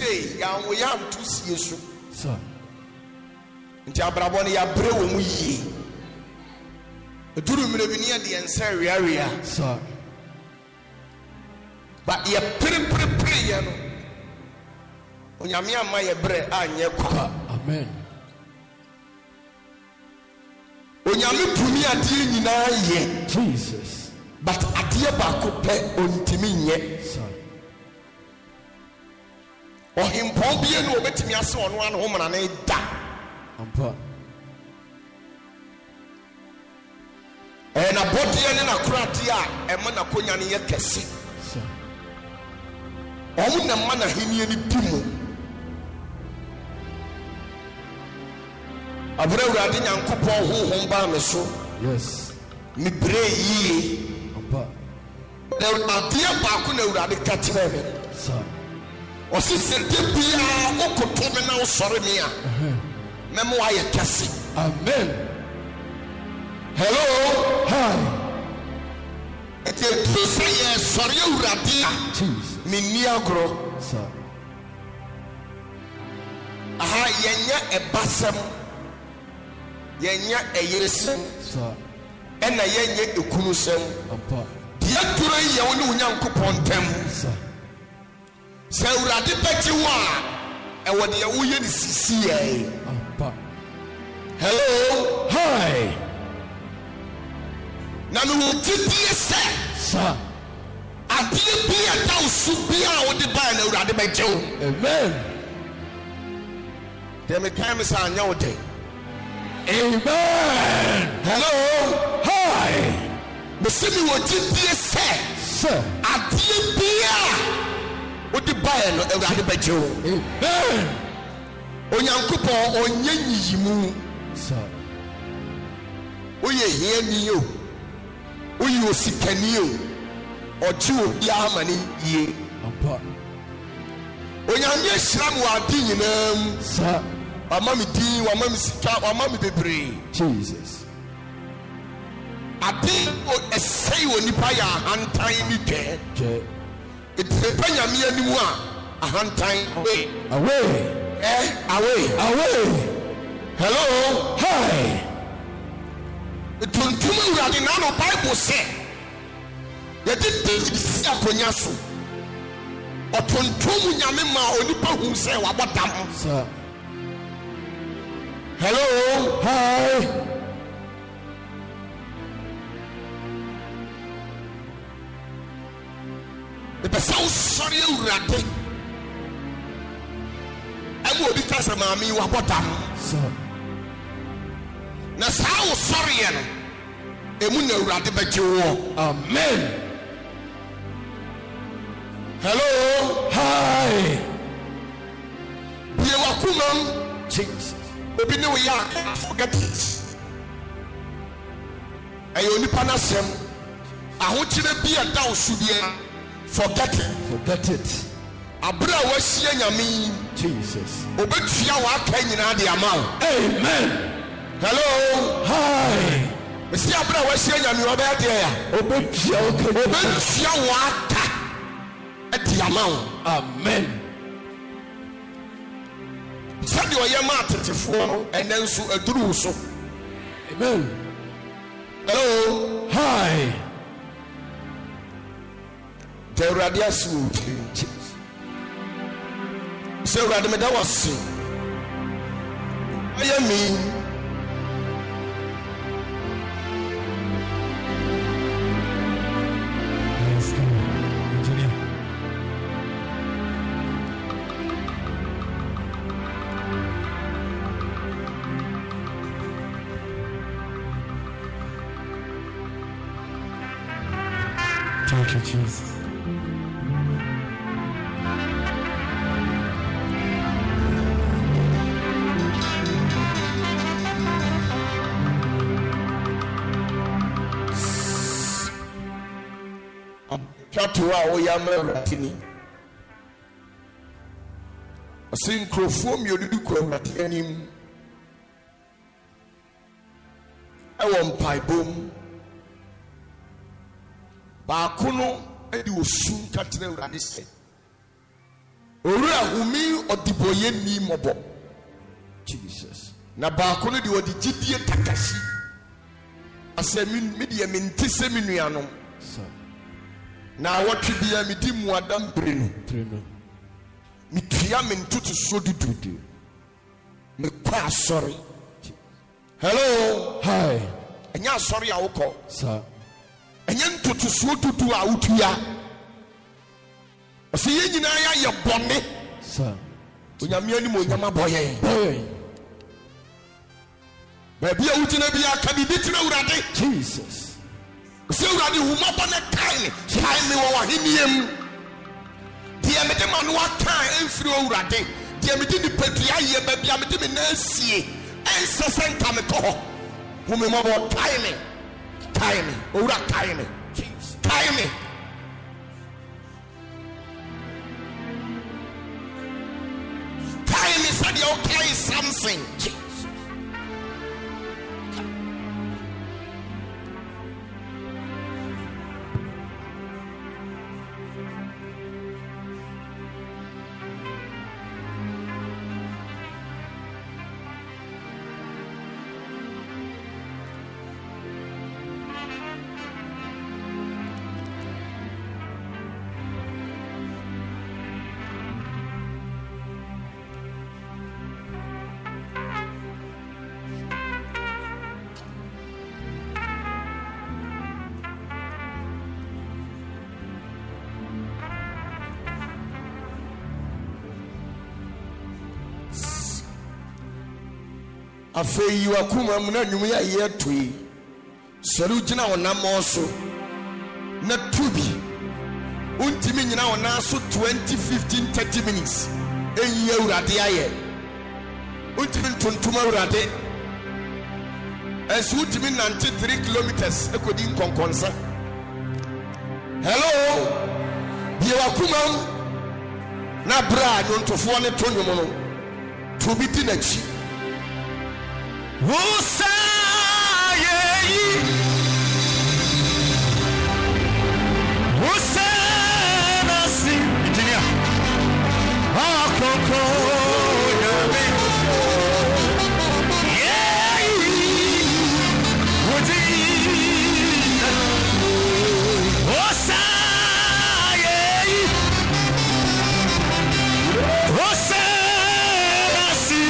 say ya we am to see you sir nti abrabon ya bre wo mu yi duru mire bi ne de ensa wiawia sir but ye pre ye no onyame ama ye bre anye kwa amen onyame tumi ade nyina ye Jesus but ade ba ko pe ontimi nye sir ohimpon bie no obetimi ase ono an ho mra na da ampa na body ne na kurade a ema na konya ne ye kese sir omu na ma na henie ni pimu abura urade nyankopon honhom ba me so yes mi bre yi ampa na ade ba ko na urade ka kire me sir o si sente bia okoto me na osore me a memo aye kese amen hello hi ete tse ye sore urade Jesus me ni agro sir aha yenya ebasem yenya eyeresem sir ena yenya ekunusem ampa dia turo ye wo ne unyankopon tem sir se urade peti wa e wo de wo ye ni sisi ye ampa hello hi na me wo tidie se sir adie bia da usu bia wo de ba na urade peti wo amen dem me time sa anya wo de amen hello hi me se me wo tidie se sir adie bia wo de ba na urade peti wo amen onyankopon onye nyiyimu sir oye hiani o oyi osikani o oji obi amani ye ampa onyame hyiram wa adi nyinam sir ama me din wa ma me sika wa ma me bebre Jesus ade o esei onipa ya ahantan ni twe je etepa nyame animu a ahantan we away away hello hi tuntum urade na no bible say yedi disi akonya so otuntum nyame ma onipa hu say wabodam sir hello hi the person sorry urade amo obi kasa maami wabodam sir na saa wo sorry no emu na urade beje wo amen hello hi ye wakumam Jesus obi ne wo ya forget it ayo onipa na sem ahokyere bi ada osubia forget it abra wa hia nyame Jesus obetua wa aka nyina de ama wo amen hello hi mesi abra wa hia nyame wo be de ya obetua wa aka de ama wo amen sadi o ye ma tetefo enen so aduru so amen hello hi the radius say urade me da wase aye mi thank you Jesus Twatua o ya mratini asin krofo mi odudu ko mratianim ewo mpai bom ba kono edi osun katena urade se owura humi odiboye ni mobo Jesus. na baako no de odi gidie takashi asemi me de mentise me nuanom Sir. na wotwe bia me di mu adam brenu Treno. me tua me ntutu so dudu me kwa asori. Hello. Hi. Enya asori a wokọ Sir. enya ntutu so dudu a wotua ose ye nyina ya ye bone Sir. onyame ani mo nyama boye Boy. baby a wutina bia ka bibi tena urade Jesus. ose urade huma bone kai me wo waheniem dia me de manu akan emfiri urade dia me di nipadua ye babia me de me na asie ensese nka me to ho humi mo bo kai me owura kai me kai me said you okay something. afei yi wakuma mu na nwum ya ye toi sɔre gyina wonam so na tubi untimi nyina wona so 20-15-30 minutes enyi awurade aye untimi ntontom awurade esu untimi nante 3 kilometers ekodi nkonkonsa. Hello yi wakuma na bra nyontofo ne tonwom no tubi di na chi Usaye Usanasi Engineer Akoko Nabi Yeah Udi Usaye Usanasi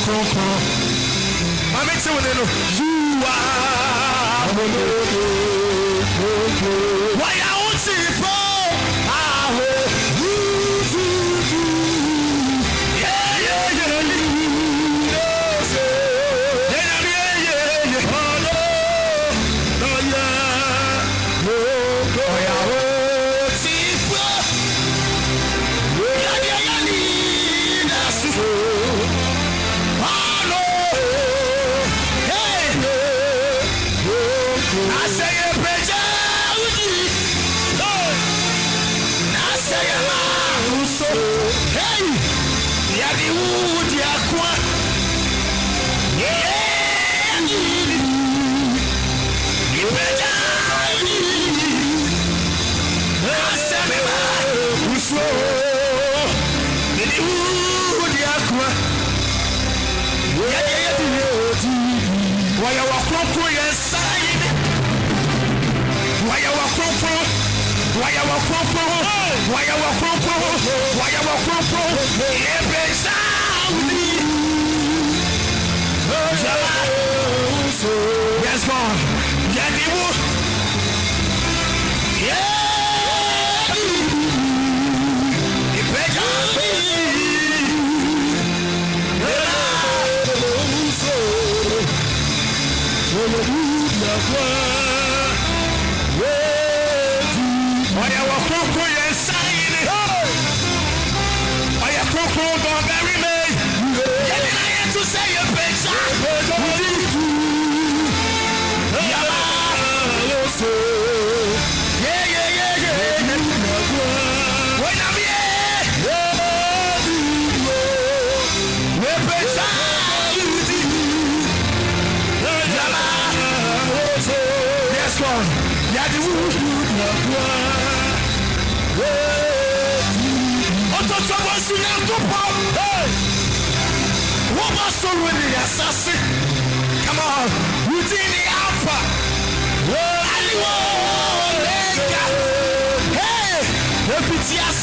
kronkron. Mame te wo no. You are why I want to fall. Yes, God. Come on, within the Alpha, hey, yes,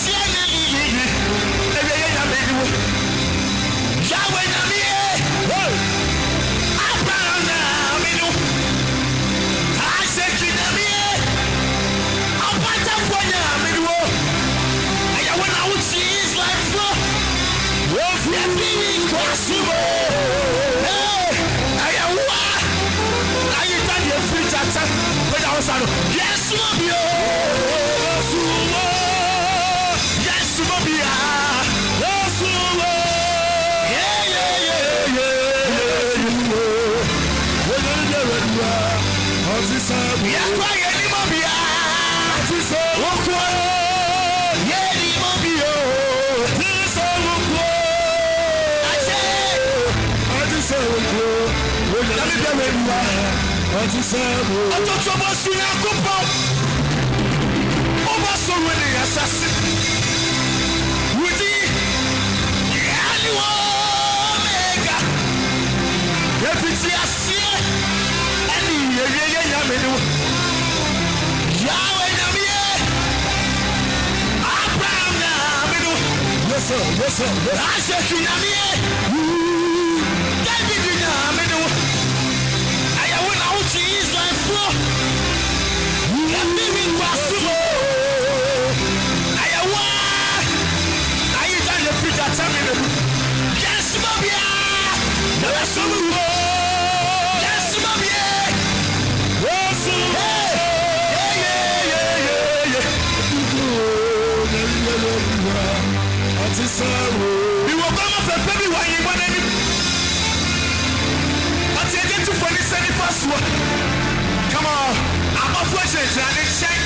come on, I'm a benediction.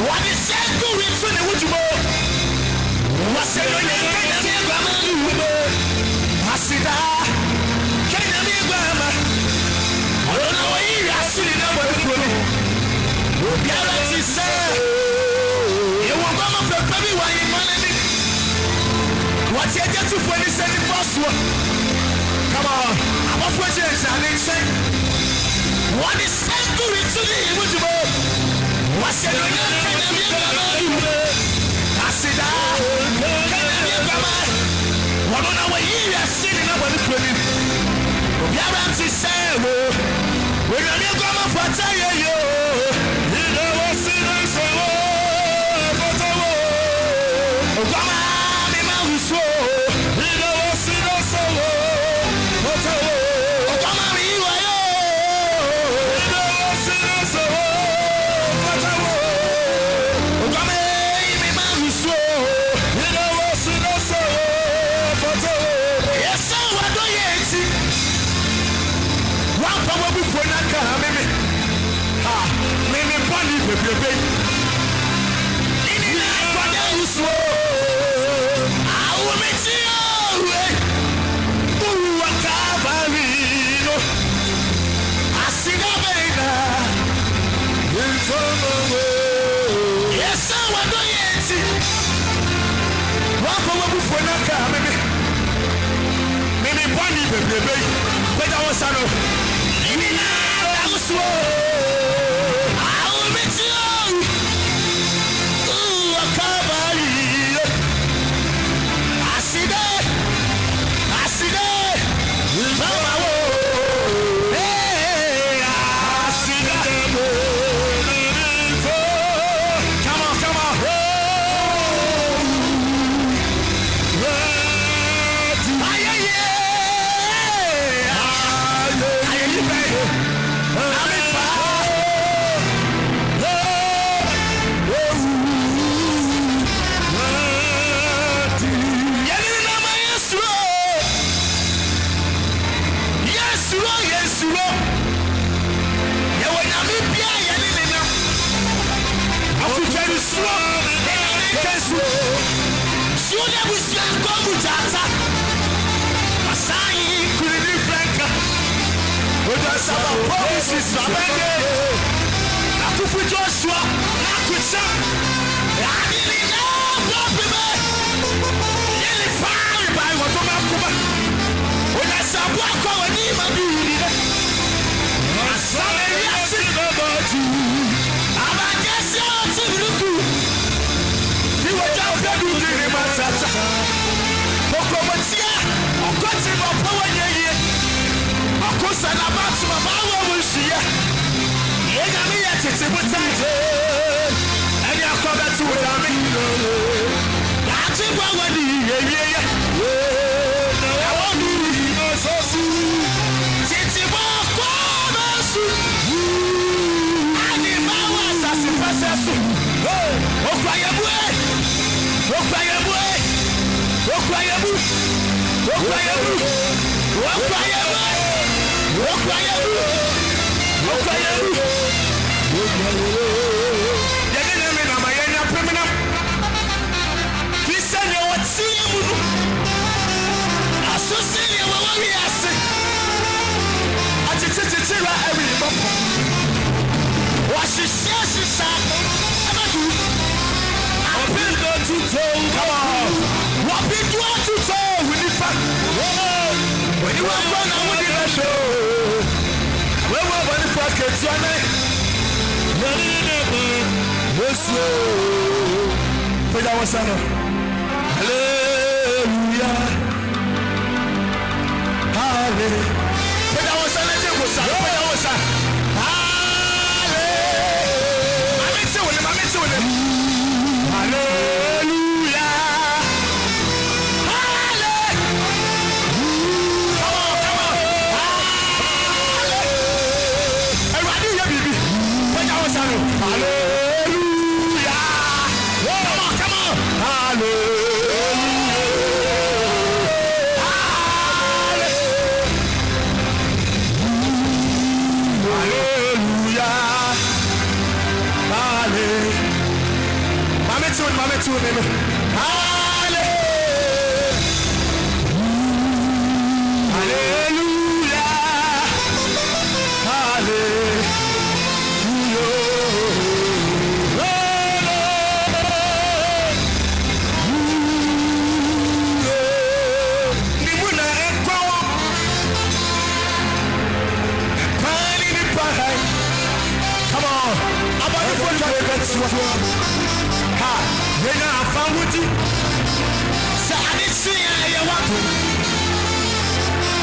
What is said to reach the Wujubo? What's the name? Asida, Kenyan Grandma. I don't know where you are sitting over the room. Reality, sir. You won't come up for baby while you're money. What's your get to 21st one? Come on, I'm a benediction. What is said to reach the Wujubo? What's the name? Asida, Kenyan Grandma. I don't know where you are sitting over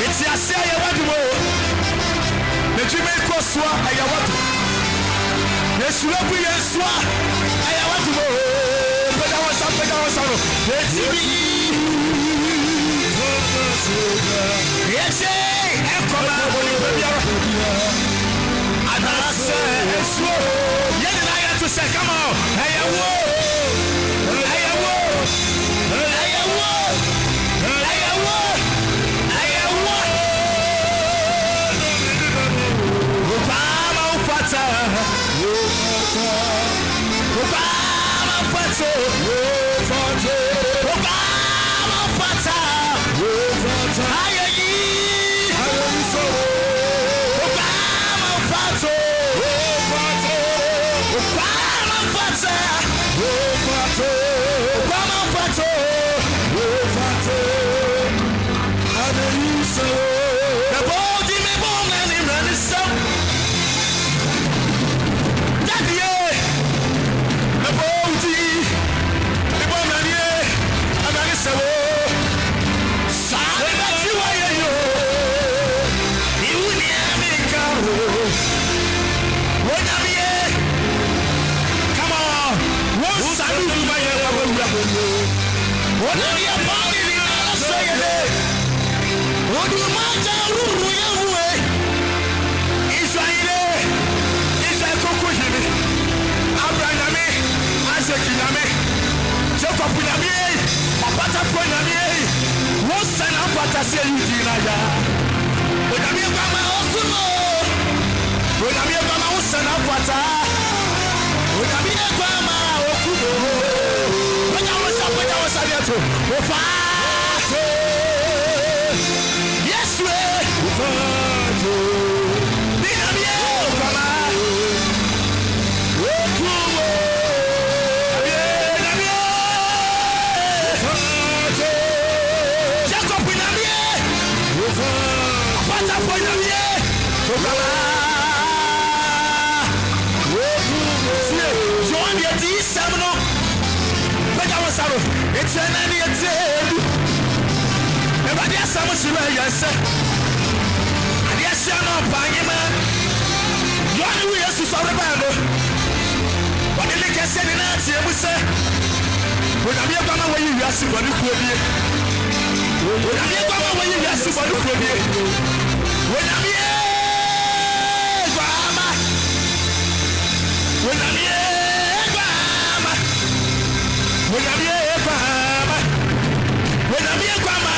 It's a say, I want to go. The Jimmy Crosswa, I want to. Yes, you are yes, I want to go. But I was up. Yes, come on. Opatafuor what's an Opatafuor it's an idiot. Everybody has some yes. And yes, you're not buying man. You are the way to solve the battle. But the liquor said in that year, we say, when I'm here, come away, you ask what you could be. When I'm here, come away, you ask what you could be. When I'm here, Grandma. When I'm here, Grandma. When I'm here, when I'm here, Grandma,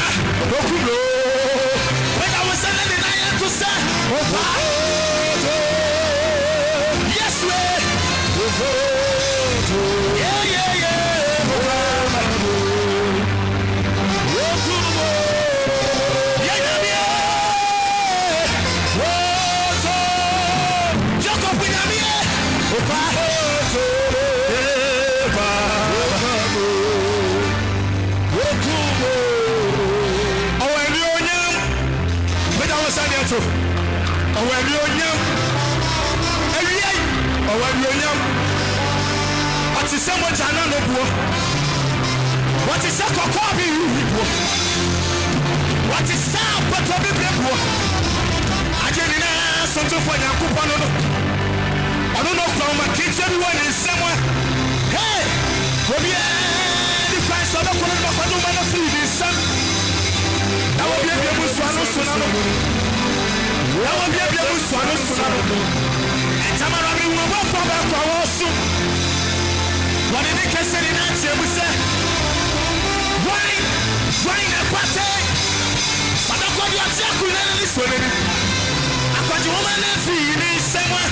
when I was sending the night to say, yes, what is someone what is a coffee? What is sound but to be brave? I didn't know something for your coupon. I don't know from my kids, everyone is somewhere. Hey, will be the price of the man of this son. That will be able to swallow. That will be able to swallow. And Tamara will go from back to our soup. What did they say in that? We say, why a party? But I got your jacket and this one. I got your woman and feed me somewhere.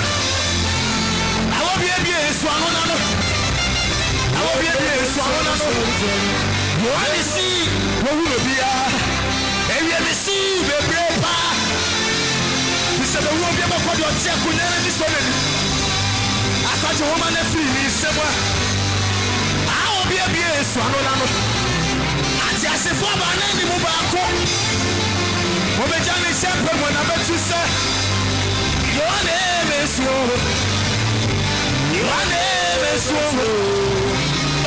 I will be able to swallow. I will be able to swallow. You want to see what will be? And you have see the bread. He said, I won't be able to put your jacket and this one. I got your woman and feed me somewhere. Swallow. As I say, for my name, move back. When Johnny Shepherd, when I bet you say, your name is Woman. Your name is Woman.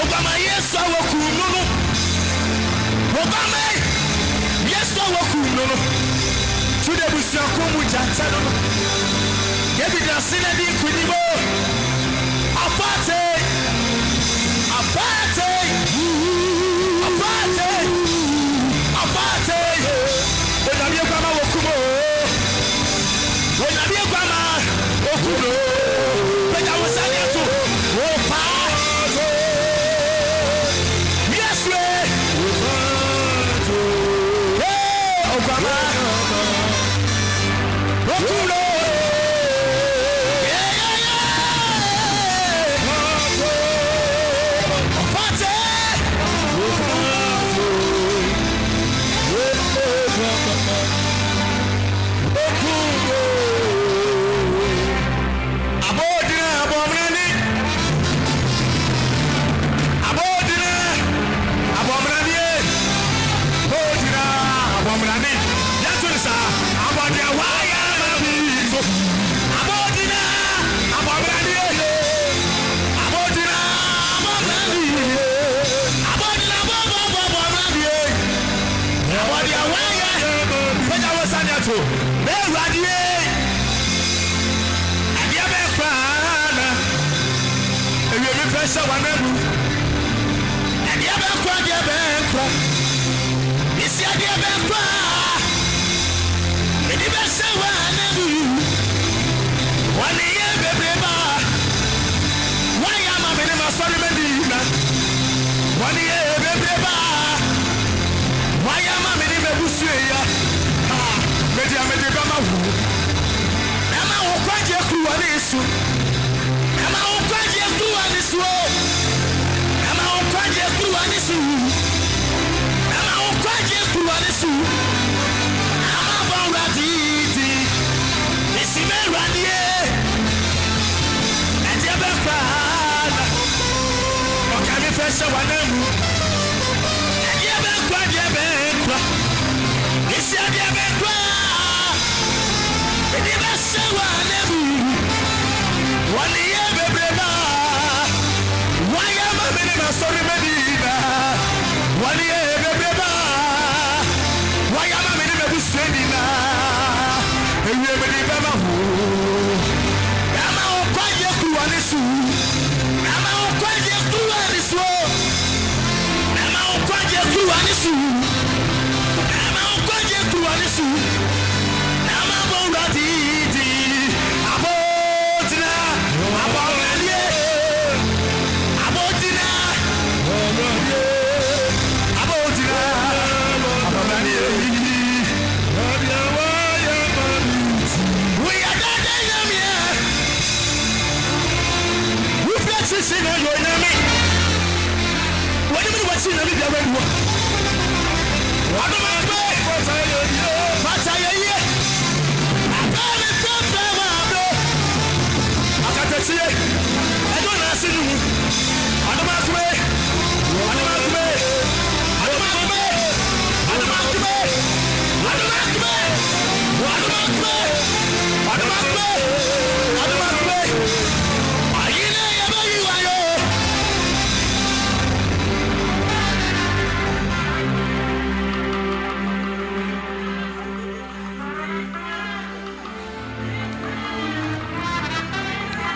Obama, yes, I will cool. Obama, yes, I will cool. Today we shall come with Jantan. Every day, I see that you could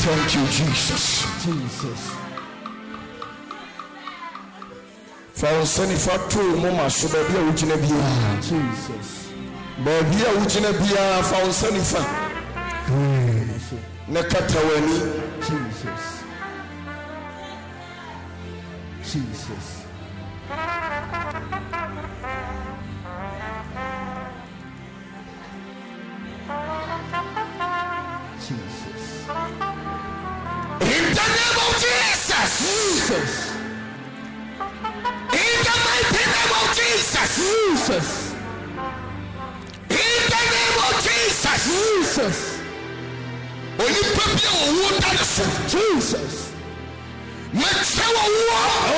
Thank you, Jesus. Jesus. For sending for two moments, so baby, I would never Jesus. Baby, I would never found sending for Nakatawani. Jesus. Jesus. In the name of Jesus. Jesus. In the mighty name of Jesus. Jesus. In the name of Jesus. Jesus. Only people who done so. Jesus. Make war.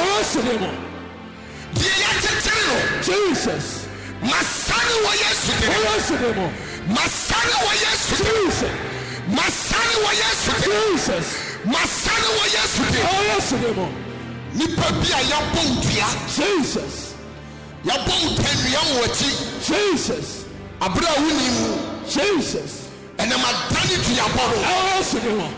Jesus. Masani wa Yesu. Masani wa Yesu. Jesus. Masani wa Yesu. Jesus. Masani wa Yesu. Nipa bia ya bontia. Jesus. Ya bontia ya wati. Jesus. Abra wuni. Jesus. And I'm a tiny to your bottle.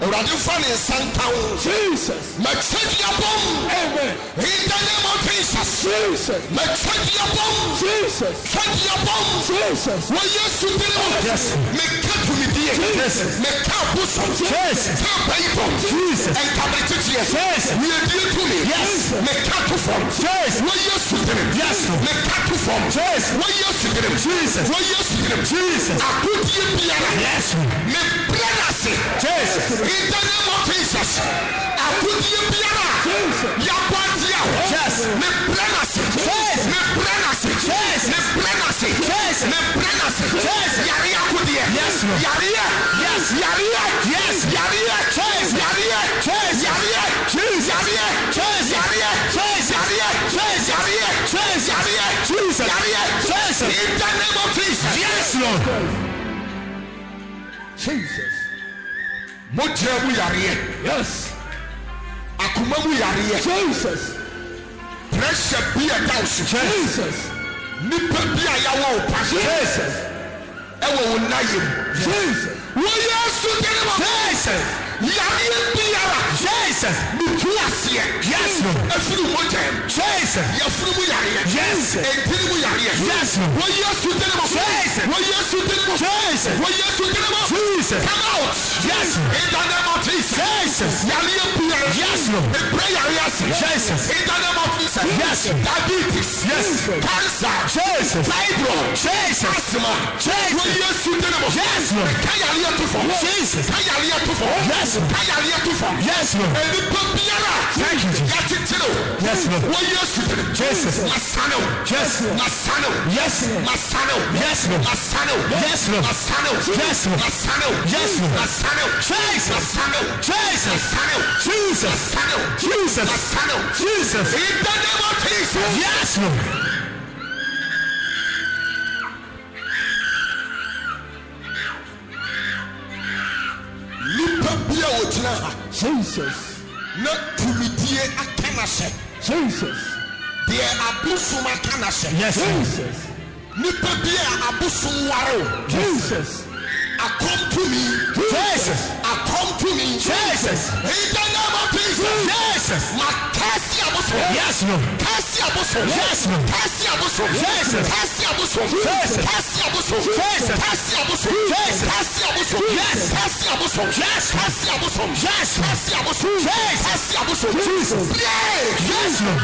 Already funny Santown. Jesus. My church your bomb. Amen. In the name of Jesus. Jesus. My church your bomb. Jesus. Church your bomb. Jesus. When you shoot it out. Yes. Make cut to me dear. Yes. Make cut bushom. Yes. Can't pay for. Jesus. And cabinet yes. Yes. We are dear to me. Yes. Make cut to form. Yes. When you shoot it. Yes. Make cut to form. Yes. When you shoot it. Jesus. When you shoot it. Jesus. I put you behind. Yes. Me brother. Jesus. In the name of Jesus, I put you behind. Your body out. Yes. Me brother. Yes. Me brother. Yes. Me brother. Yes. Me brother. Yes. Yaria kudiye. Yes. Yaria. Yes. Yaria. Yes. Yaria. Yes. Yaria. Yes. Yaria. Jesus. Yaria. Yes. Yaria. Yes. Yaria. Yes. Yaria. Yes. Yaria. Jesus. Yaria. Yes. In the name of Jesus. Yes, Lord. Jesus. Moja mu yaria. Yes. Akuma mu yaria. Jesus. Pressure be a thousand. Jesus. Nipa bi a yawo pa. Jesus. Ewo unayim. Jesus. Wo yesu dere mo. Jesus. Yaria biara. Jesus. Mitu asie. Yes, Lord. Efuru mojem. Jesus. Yefuru mu yaria. Yes. Entiri mu yaria. Yes, Lord. Wo yesu dere mo. Jesus. Wo yesu dere mo. Jesus. Wo yesu dere mo. Jesus. Come out. Yes. In the name of Jesus. Jesus. Yaria biara. Yes, Lord. The prayer yes. Jesus. In the name of Jesus. Yes. Diabetes. Yes. Cancer. Jesus. Fibroid. Jesus. Asthma. Jesus. Wo yesu dere mo. Yes, Lord. Kayaria to for. Jesus. Kayaria to for. Yes. Kayaria to for. Yes, Lord. Enipa biara. Thank you, Jesus. Yatitiro. Yes, Lord. Wo yesu dere. Jesus. Masano. Yes. Masano. Yes. Masano. Yes, Lord. Masano. Yes, Lord. Masano. Yes, Lord. Masano. Yes, Lord. Masano. Jesus. Masano. Jesus. Masano. Jesus. Masano. Jesus. Masano. Jesus. In the name of Jesus. Yes, Lord. Nipa bia ogyina ha. Jesus. Na tumidie aka na hyɛ. Jesus. Deɛ abosom aka na hyɛ. Yes, Lord. Jesus. Nipa bia abosom ware o. Jesus. Come to me. Jesus. Come to me. Jesus. In the name of Jesus. Jesus. Makasi abosom. Yes, Lord. Kasi abosom. Yes, Lord. Kasi abosom. Jesus. Kasi abosom. Jesus. Kasi abosom. Jesus. Kasi abosom. Jesus. Kasi abosom. Yes. Kasi abosom. Yes. Kasi abosom. Yes. Kasi abosom. Yes. Kasi abosom. Jesus. Pray. Yes, Lord.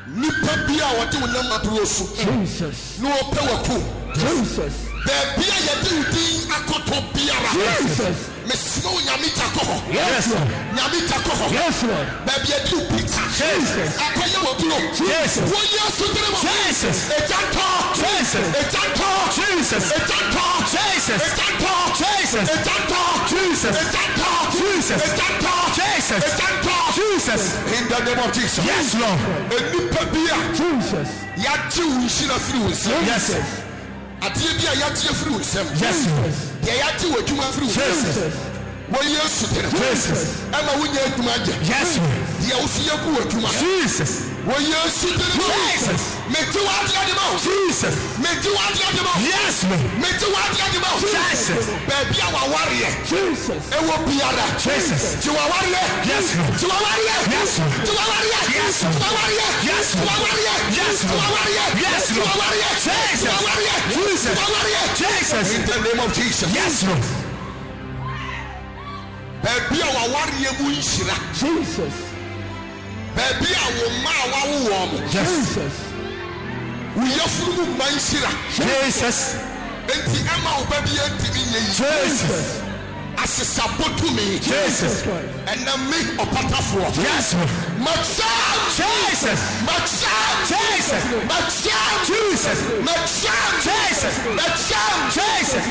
Nipa bia wɔde wo nam aburo so. Jesus. Na wɔpɛ wako. Jesus. Baabi a yɛde wo din akɔtɔ biara. Jesus. Mesoma wo nyame ta kɔ hɔ. Yes, Lord. Nyame ta kɔ hɔ. Yes, Lord. Baabi yɛde wo pita. Jesus. Akɔyɛ wɔ duro. Jesus. Wo yesu dere mo. Jesus. Etantɔ. Jesus. Etantɔ. Jesus. Etantɔ. Jesus. Etantɔ. Jesus. Etantɔ. Jesus. Etantɔ. Jesus. Etantɔ. Jesus. Etantɔ. Jesus. In the name of Jesus. Yes, Lord. Enipa bi a Jesus. yagye wo nhyira firi wo nsam. Yes. Adeɛ bi a yagye afiri wo nsam. Yes, Lord. Deɛ yagye wɔ adwuma afiri wo nsam. Jesus. Wo yesu dere. Jesus. Ɛma wonya adwuma agye. Yes, Lord. Deɛ wosi yɛ gu wɔ adwuma. Jesus. Wo yesu dere. Jesus. Mete wo adeɛ de ma wo. Jesus. Mete wo adeɛ de ma wo. Yes, Lord. Mete wo adeɛ de ma wo. Jesus. Baabi a wawareɛ. Jesus. Ɛwɔ biara. Jesus. Ti wawareɛ. Yes, Lord. Ti wawareɛ. Yes, Lord. Ti wawareɛ. Yes, Ti Lord. wawareɛ. Yes, Ti Lord. wawareɛ. Yes, Ti Lord. wawareɛ. Yes, Ti Lord. wawareɛ. Jesus. Ti wawareɛ. Jesus. Ti wawareɛ. Jesus. In the name of Jesus. Yes, Lord. Baabi a wawareɛ mu nhyira. Jesus. Baabi a wo mma a wawo wɔn mo. Jesus. Wo yafunu mu mma nhyira. Jesus. Enti ɛma wo ba bi antimi nyɛ yi. Jesus. Asesa botumi. Jesus. Ɛna me Opatafuor. Yes, Lord. Makyam. Jesus. Makyam. Jesus. Makyam. Jesus. Makyam. Jesus. Makyam. Jesus.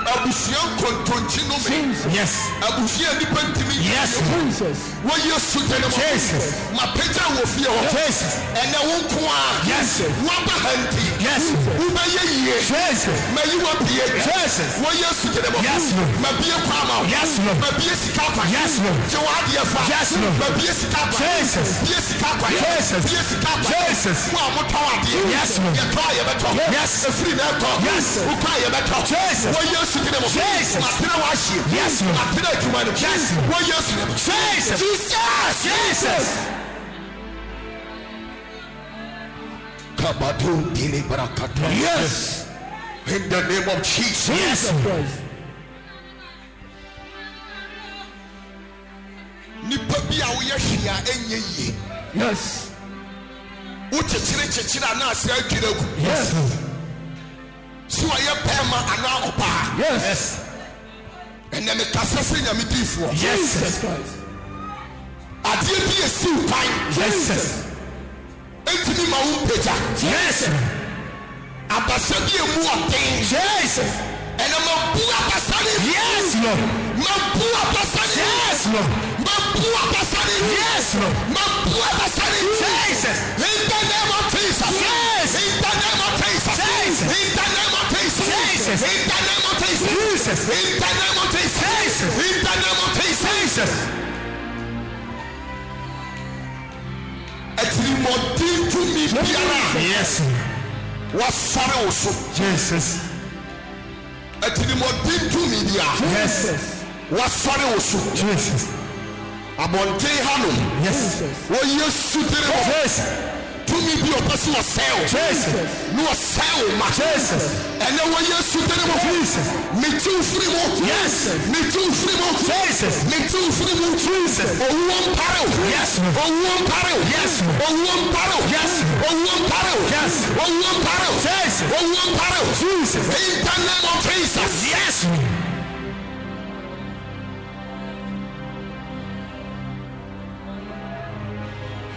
Abusia kontonchi no me. Yes. Abusia nipa ntimi. Yes. Jesus. Wo Yesu tene mo. Jesus. Ma peja wo fie ho. Jesus. Ene wo nko a. Yes. Wo ba hanti. Yes. Wo ba ye yie. Jesus. Ma yi wo pie. Jesus. Wo Yesu tene mo. Yes. Ma bie kwa ma. Yes. Ma bie sika kwa. Yes. Je wa de fa. Yes. Ma bie sika kwa. Jesus. Bie sika kwa. Jesus. Bie sika kwa. Jesus. Wo a mo tawa de. Yes. Ye to ye beto. Yes. Efri na to. Yes. Wo kwa ye beto. Jesus. Wo Yesu tene mo. Jesus. Ma tene wa hye. Yes. Ma tene adwuma no. Yes. Wo Yesu tene mo. Jesus. Jesus. Kabadu dili barakata. Yes. In the name of Jesus. Yes. Christ. Nipa bi a wo ye hwea enye yie. Yes. Wo kyekire na ase adwira gu. Yes. So ye pema ana opa. Yes. Ene me kasa se nyame difo. Jesus Christ. Ade bi esi kwan. Jesus. Entimi ma wo peja. Yes. Abasa bi emu oten. Jesus. Ene ma bu abasa ni. Yes, Lord. Ma bu abasa ni. Yes, Lord. Ma bu abasa ni. Yes, Lord. Ma bu abasa ni. Jesus. In the name of Jesus. Yes. In the name of Jesus. Jesus. In the name of Jesus. Jesus. In the name of Jesus. Jesus. In the name of Jesus. Jesus. In the name of Jesus. Jesus. Etirimodi to me biara. Yes. Wasare oso. Jesus. Etirimodi to me biara. Yes. Wasare oso. Jesus. Abonte hanom. Yes. Wo Yesu tere mo. Jesus. To me bi opese wo sell. Jesus. No sell ma. Jesus. And then wo Yesu tere mo. Jesus. Me too free mo. Yes. Me too free mo. Jesus. Me too free mo. Jesus. Owo mparo. Yes. Owo mparo. Yes. Owo mparo. Yes. Owo mparo. Yes. Owo mparo. Jesus. Owo mparo. Jesus. In the name of Jesus. Yes.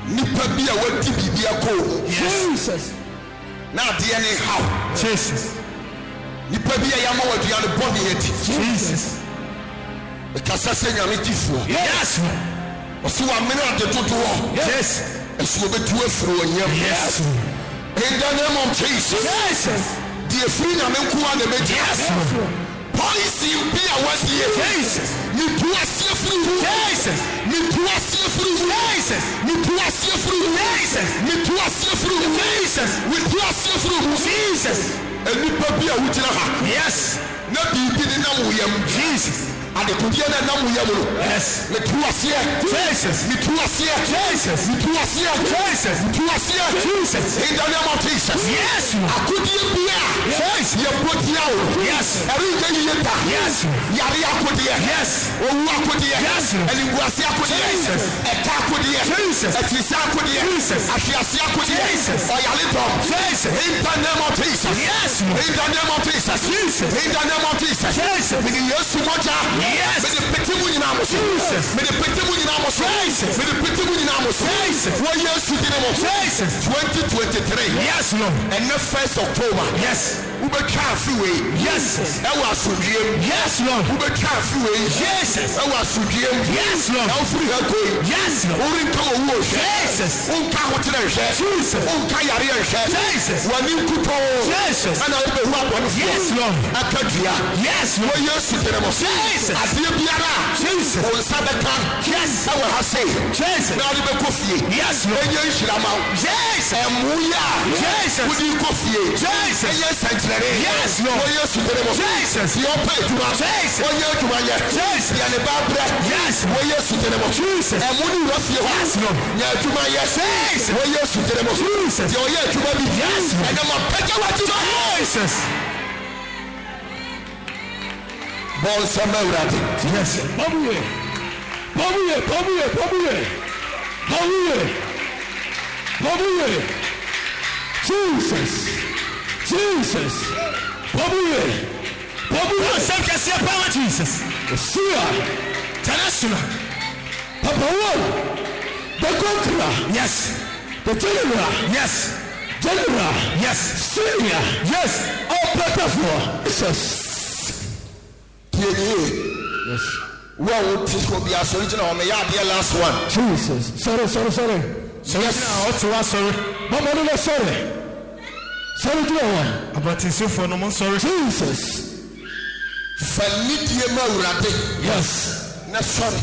Nipa bi a wadi bibia ko. Jesus. Na de ne how. Jesus. Nipa bi a yama wadua ne body eti. Jesus. Ekasa se nyame tifo. Yes. Oso wa mene ade dodo. Yes. Esu obetu afro onyam. Yes. In the name of Jesus. Jesus. Die free nyame nko a na beji. Yes. Poison bi a wadi. Jesus. Ni tu asie free. Jesus. Ni tu asie free. Jesus. Ni tu asie free. Jesus. Ni tu asie free. Jesus. Ni tu asie free. Jesus. Enipa bi a wugyina ha. Yes. Na bibi ni na wuyam. Jesus. Adekodeɛ na nam wuyam no. Yes. Me tu asie. Jesus. Me tu asie. Jesus. Me tu asie. Jesus. Me tu asie. Jesus. In the name of Jesus. Yes. Akodeɛ bia. Yes. Yɛ botia o. Yes. Ɛrinka yiye ta. Yes. Yare akodeɛ. Yes. Owu akodeɛ. Yes. Ɛninguase akodeɛ. Jesus. Ɛka akodeɛ. Jesus. Ɛtirisa akodeɛ. Jesus. Ahwease akodeɛ. Jesus. Ɔyale dɔm. Jesus. In the name of Jesus. Yes. In the name of Jesus. Jesus. In the name of Jesus. Jesus. Mede Yesu mogya. Yes. Mede pete mu nyinaa mo so. Jesus. Mede pete mu nyinaa mo so. Jesus. Mede pete mu nyinaa mo so. Jesus. Wɔ Yesu dine mo. Jesus. 2023. Yes, Lord. Ɛnɛ 1st October. Yes. Wobɛtwa afe wei. Yes. Ɛwɔ asomdwuem. Yes, Lord. Wobɛtwa afe wei. Jesus. Ɛwɔ asomdwuem. Yes, Lord. Na wofiri ha koi. Yes, Lord. Worenka owu ohwɛ. Jesus. Wonka ahokyerɛ nhwɛ. Jesus. Wonka yareɛ nhwɛ. Jesus. W'ani nkutoo. Jesus. Ɛna wobɛhu abɔnefoɔ. Yes, Lord. Aka dua. Yes, Wɔ Lord. Yesu dine mo. Jesus. Adeɛ biara a Jesus. wo nsa bɛka. Yes. Ɛwɔ ha sei. Jesus. Na wode bɛkɔ fie. Yes, Lord. Ɛnyɛ nhyirama wo. Jesus. Ɛmmoyɛ a Jesus. wode kɔ fie. Jesus. Ɛnyɛ nsɛnkyerɛnne. Yes, Lord. Wɔ Yesu dine mo. Jesus. Deɛ ɔpɛ adwuma. Jesus. Ɔnyɛ adwuma yɛ. Jesus. Deɛ ne ba brɛ. Yes. Wɔ Yesu dine mo. Jesus. Ɛmo ne wura fie hɔ. Yes, Lord. Nyɛ adwuma yɛ. Jesus. Wɔ Yesu dine mo. Jesus. Deɛ ɔyɛ adwuma bi. Yes, Lord. Ɛnɛ ma pɛgya w'adwuma. Jesus. Bɔl nsɛm Awurade. Yes. Pamuye. Pamuye. Pamuye. Pamuye. Pamuye. Pamuye. Jesus. Jesus. Pamuye. Pamuye. Same kɛseɛ power Jesus. Sia. International. Papa one. The conqueror. Yes. The general. Yes. General. Yes. Senior. Yes. Opatafuor. Jesus. Yes. Well, this will be a solution on the last one. Jesus. Sorry. Yes. Sorry. Mama, no, sorry. Sorry to one. About his phone, I'm sorry. Jesus. Fanidie Maurade. Yes. No, sorry.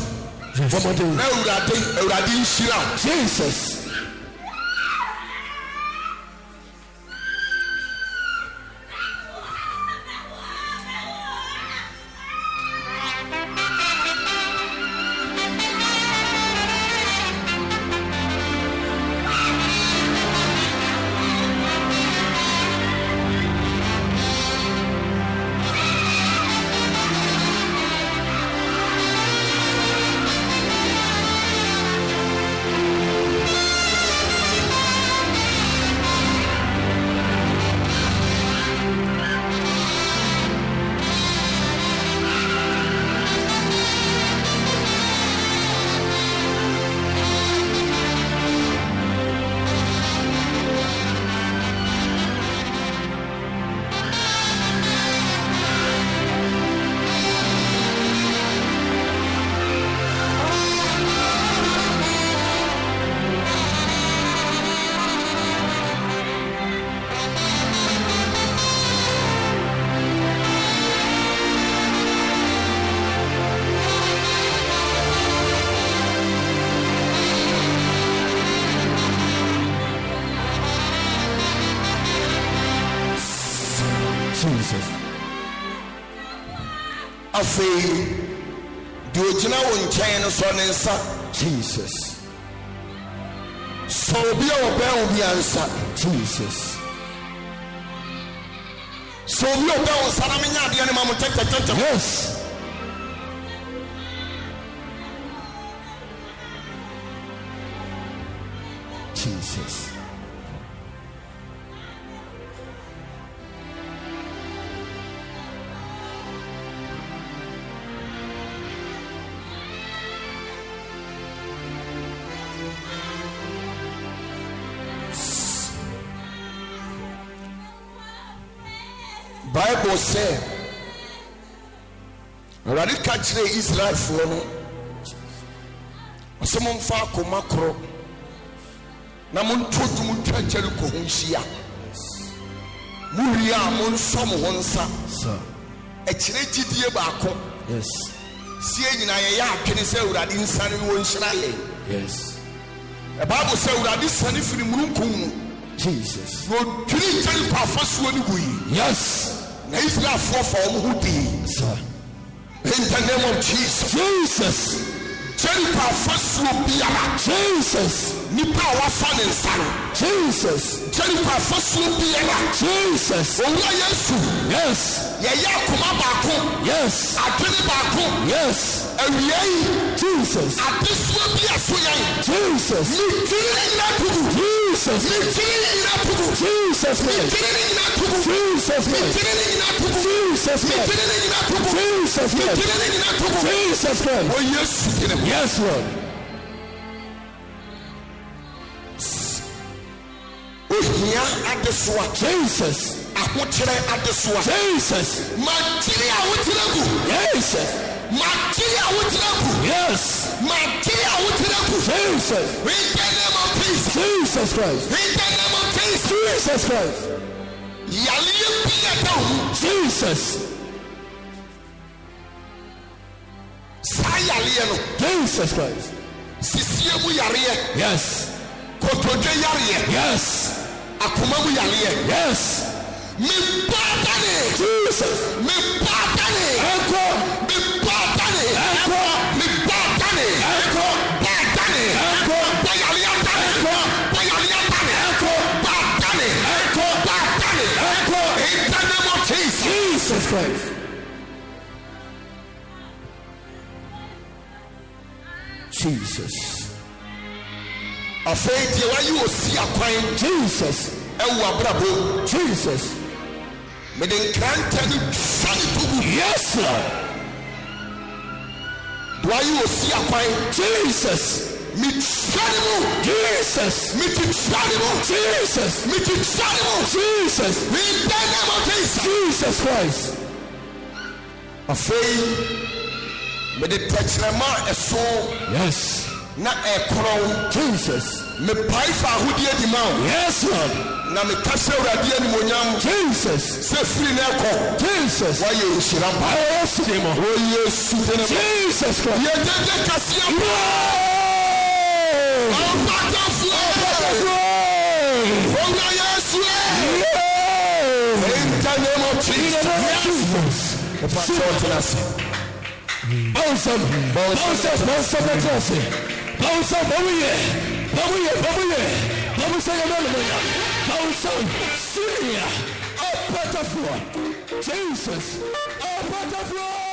Jesus. Afei, do you know when China son and son? Jesus. So be our bell be answer. Jesus. So be our bell, Salamina, the animal take the touch. Yes. Jesus. Bible say Radi kachire Israel for no Osomon fa akoma kro na montodu mutwa Jericho ho hia muria mon som ho nsa Sir. Ekire gidie baako Yes. Sie nyina ye ya atwene se Urade nsane no nhyira ye. Yes. The Bible say Urade sane firi mununkum. Jesus. No twiri Jericho afasuo ni gui. Yes. Na Israel for who did. Sir. In the name of Jesus. Jesus. Jericho afasuo biara. Jesus. Nipa wa fa ne nsano. Jesus. Jericho afasuo biara. Jesus. Owura Yesu. Yes. Ye ya akoma baako. Yes. Adwene baako. Yes. Awiei. Jesus. Adesuo bi aso yan. Jesus. Mitiri nyina tugu. Jesus. Mitiri nyina tugu. Jesus. Mitiri nyina tugu. Jesus. Mitiri nyina tugu. Jesus. Mitiri nyina tugu. Jesus. Mitiri nyina tugu. Jesus. Oh Yesu dine. Yes, Lord. Ohia adesoa. Jesus. Ahokyere adesoa. Jesus. Matiri awotiragu. Jesus. Matiri awotiragu. Yes. Matiri awotiragu. Jesus. In the name of Jesus. Jesus Christ. In the name of Jesus. Jesus Christ. Yaliye biya down. Jesus. Sa yaliye no. Jesus Christ. Sisiye mu yariye. Yes. Kotoje yariye. Yes. Akoma mu yariye. Yes. Me badane. Jesus. Me badane. Echo. Me badane. Echo. Me badane. Echo. Badane. Echo. Bayaliya dane. Echo. Bayaliya dane. Echo. Badane. Echo. Badane. Echo. In the name of Jesus. Jesus Christ. Jesus. Afei die wa yi osi akwan. Jesus. Ewu abrabo. Jesus. Me den kranta ni sani tugu. Yes, Lord. Wa yi osi akwan. Jesus. Me tsani mo. Jesus. Me tsani mo. Jesus. Me tsani mo. Jesus. In the name of Jesus. Jesus Christ. afei mede tɛkyerɛma ɛso Yes. na ɛkorɔn Jesus. mepae fa ahodie di ma wo Yes, Lord. na meka hyɛ Awurade animuonyam Jesus. sɛ firi na ɛkɔ Jesus. woayɛ nhyira mpa Yes, Lord. wɔ Yesu din mu. Jesus Christ. yɛgyegye kaseɛ mpa Opatafuor owura Yesu in the name of Jesus. Opatafuor tena ase. Bawusam. Syria. Opatafuor. Jesus. Opatafuor.